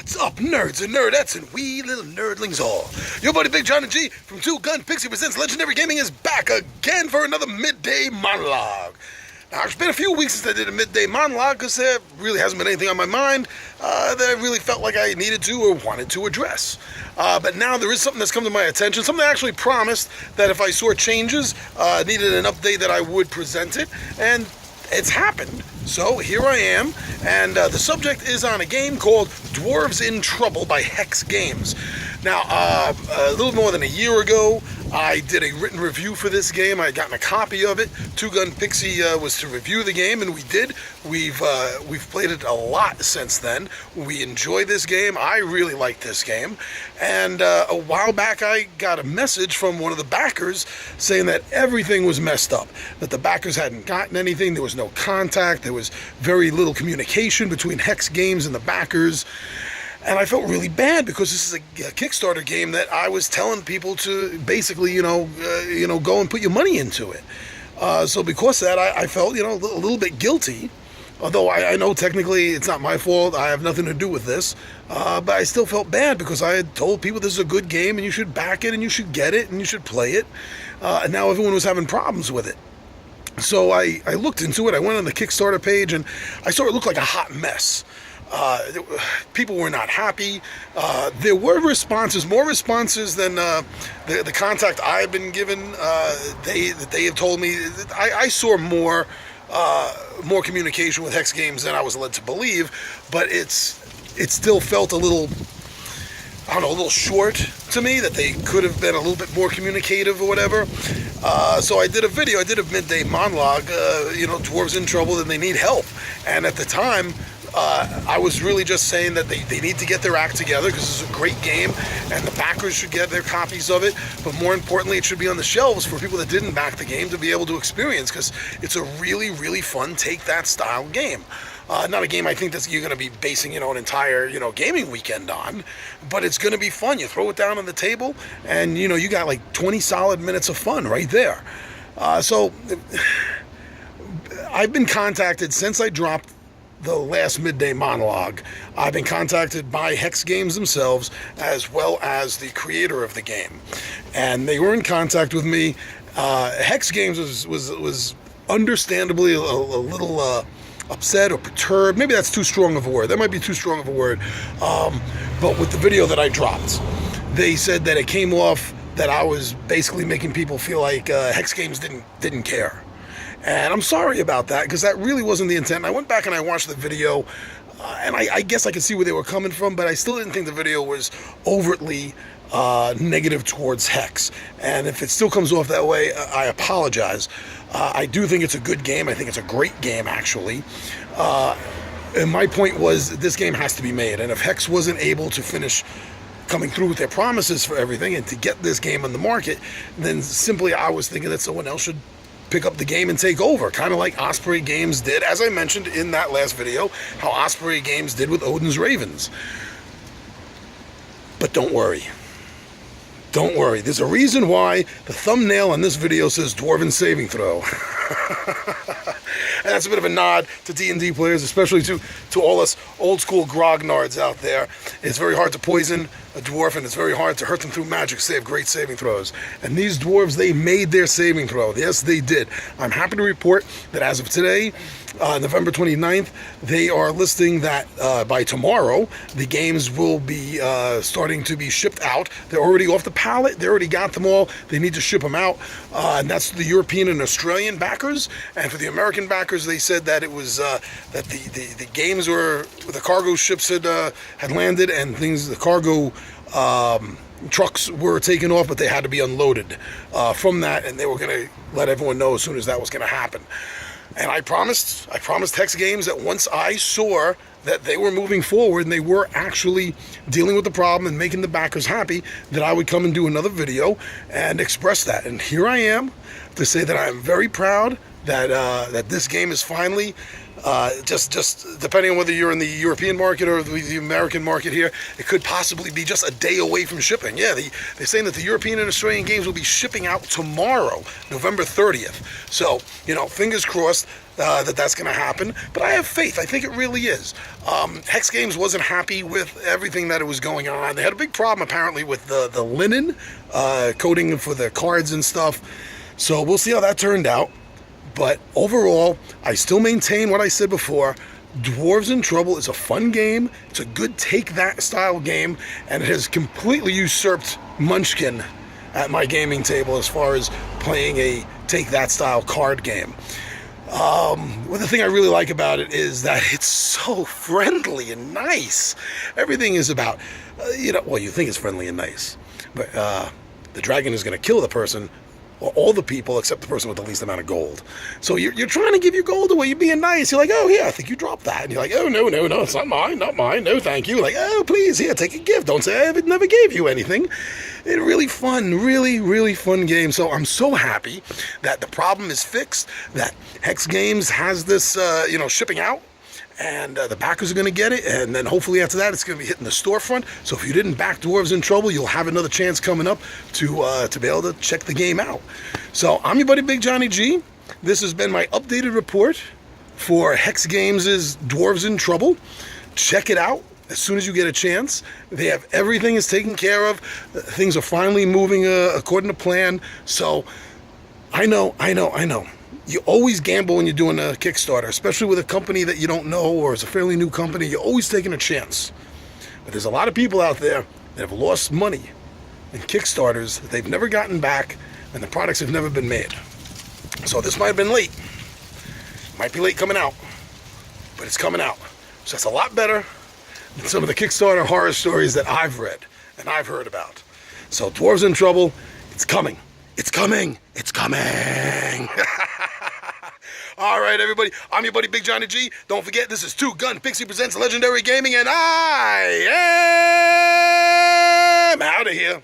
What's up, nerds and nerdettes and wee little nerdlings all? Your buddy Big John and G from Two Gun Pixie Presents Legendary Gaming is back again for another Midday Monologue. Now, it's been a few weeks since I did a Midday Monologue because there really hasn't been anything on my mind that I really felt like I needed to or wanted to address. But now there is something that's come to my attention, something I actually promised that if I saw changes, needed an update that I would present it, and it's happened. So here I am, and the subject is on a game called Dwarves in Trouble by Hex Games. Now, a little more than a year ago, I did a written review for this game. I had gotten a copy of it. Two Gun Pixie was to review the game, and we did. We've played it a lot since then. We enjoy this game. I really like this game. And a while back, I got a message from one of the backers saying that everything was messed up, that the backers hadn't gotten anything, there was no contact, there was very little communication between Hex Games and the backers. And I felt really bad because this is a Kickstarter game that I was telling people to basically, go and put your money into it. So because of that, I felt, a little bit guilty. Although I know technically it's not my fault, I have nothing to do with this. But I still felt bad because I had told people this is a good game and you should back it and you should get it and you should play it. And now everyone was having problems with it. So I looked into it. I went on the Kickstarter page and I saw it looked like a hot mess. People were not happy. There were responses, more responses than the contact I've been given. They have told me. I saw more communication with Hex Games than I was led to believe, but it still felt a little, a little short to me, that they could have been a little bit more communicative or whatever. So I did a video. I did a Midday Monologue. Dwarves in trouble and they need help. And at the time, I was really just saying that they need to get their act together because this is a great game and the backers should get their copies of it. But more importantly, it should be on the shelves for people that didn't back the game to be able to experience, because it's a really, really fun take-that style game. Not a game I think that you're going to be basing, an entire, gaming weekend on, but it's going to be fun. You throw it down on the table and, you got like 20 solid minutes of fun right there. So I've been contacted since I dropped the last Midday Monologue. I've been contacted by Hex Games themselves as well as the creator of the game, and they were in contact with me. Hex Games was understandably a little upset or perturbed. Maybe that's too strong of a word. That might be too strong of a word. But with the video that I dropped, they said that it came off that I was basically making people feel like Hex Games didn't care. And I'm sorry about that, because that really wasn't the intent. And I went back and I watched the video, and I guess I could see where they were coming from, but I still didn't think the video was overtly negative towards Hex. And if it still comes off that way, I apologize. I do think it's a good game. I think it's a great game, actually. And my point was, this game has to be made. And if Hex wasn't able to finish coming through with their promises for everything and to get this game on the market, then simply I was thinking that someone else should pick up the game and take over, kind of like Osprey Games did, as I mentioned in that last video, how Osprey Games did with Odin's Ravens. But don't worry. Don't worry. There's a reason why the thumbnail on this video says Dwarven Saving Throw. And that's a bit of a nod to D&D players, especially to all us old-school grognards out there. It's very hard to poison a dwarf, and it's very hard to hurt them through magic, save great saving throws. And these dwarves, they made their saving throw. Yes, they did. I'm happy to report that as of today, November 29th, they are listing that by tomorrow, the games will be starting to be shipped out. They're already off the pallet. They already got them all. They need to ship them out. And that's the European and Australian backers. And for the American backers, they said that it was that the games were, the cargo ships had landed and things, the cargo trucks were taken off, but they had to be unloaded from that, and they were going to let everyone know as soon as that was going to happen. And I promised Hex Games that once I saw that they were moving forward and they were actually dealing with the problem and making the backers happy, that I would come and do another video and express that. And here I am to say that I'm very proud that this game is finally, just depending on whether you're in the European market or the American market here, it could possibly be just a day away from shipping. Yeah, they're saying that the European and Australian games will be shipping out tomorrow, November 30th. So, fingers crossed. that's going to happen, but I have faith. I think it really is. Hex Games wasn't happy with everything that it was going on. They had a big problem apparently with the linen coating for the cards and stuff. So we'll see how that turned out. But overall, I still maintain what I said before. Dwarves in Trouble is a fun game. It's a good take-that style game, and it has completely usurped Munchkin at my gaming table as far as playing a take-that style card game. Well, the thing I really like about it is that it's so friendly and nice. Everything is about, well, you think it's friendly and nice, but the dragon is going to kill the person, or all the people except the person with the least amount of gold. So you're trying to give your gold away. You're being nice. You're like, oh, yeah, I think you dropped that. And you're like, oh, no, it's not mine. No, thank you. Like, oh, please, here, take a gift. Don't say I never gave you anything. It's really fun, really fun game. So I'm so happy that the problem is fixed, that Hex Games has this, shipping out. And the backers are going to get it, and then hopefully after that it's going to be hitting the storefront. So if you didn't back Dwarves in Trouble, you'll have another chance coming up to be able to check the game out. So I'm your buddy Big Johnny G. This has been my updated report for Hex Games' Dwarves in Trouble. Check it out as soon as you get a chance. They have everything is taken care of. Things are finally moving according to plan. So I know. You always gamble when you're doing a Kickstarter, especially with a company that you don't know or is a fairly new company. You're always taking a chance. But there's a lot of people out there that have lost money in Kickstarters that they've never gotten back, and the products have never been made. So this might have been late. Might be late coming out, but it's coming out. So that's a lot better than some of the Kickstarter horror stories that I've read and I've heard about. So Dwarves in Trouble, it's coming. It's coming. All right, everybody. I'm your buddy Big Johnny G. Don't forget, this is Two Gun Pixie Presents Legendary Gaming, and I am out of here.